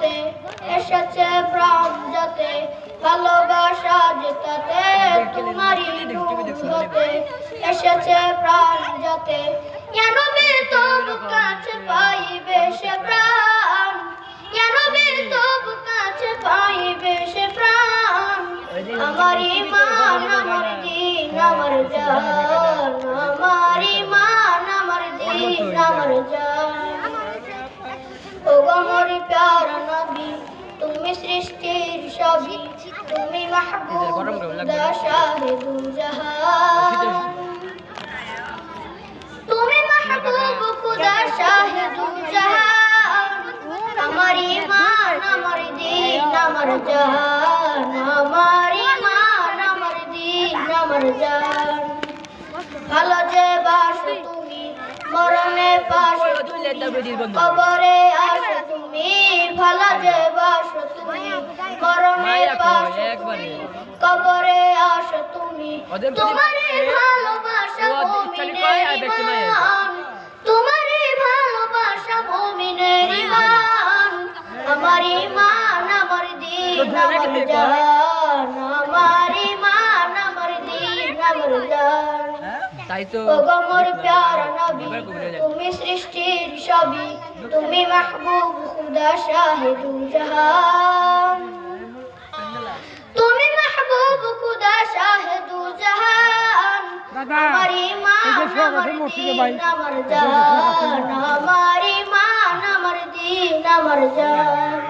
যাতে এসেছে প্রাণ যাতে ভালোবাসা যেতাতে তোমারই নূর হতে এসেছে প্রাণ যাতে নবী তবু কাছে পাইবে সে প্রাণ নবী তবু কাছে পাইবে সে প্রাণ আমার ঈমান আমার দ্বীন আমার জান আমার ঈমান আমার দ্বীন আমার জান ও আমার প্যারা নবী তুমি সৃষ্টির সবই তুমি মাহবুব খুদা শাহে দু জাহান তুমি মাহবুব খুদা শাহে দু জাহান আমার ঈমান আমার দ্বীন আমার জান আমার ঈমান আমার দ্বীন আমার জান ভালো যে বাসো তুমি মরণে পাশে কবরে আসো তুমি ভালো যে বাসো তুমি মরণে পাশে কবরে আসো তুমি তোমারই ভালোবাসা মুমিনের ঈমান তোমারই ভালোবাসা মুমিনের ঈমান আমার ঈমান আমার দ্বীন আমার জান আমার ঈমান আমার দ্বীন আমার জান তাই তো আমার প্যারা নবী তুমি সৃষ্টির সবই তুমি মাহবুব খুদা শাহে দু জাহান তুমি মাহবুব খুদা শাহে দু জাহান আমার ঈমান আমার দ্বীন আমার জান আমার ঈমান আমার দ্বীন আমার জান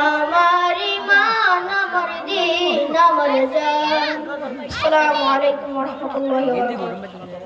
আমার ঈমান আমার দ্বীন আমার জান আসসালামু আলাইকুম ওয়া রাহমাতুল্লাহি ওয়া বারাকাতুহু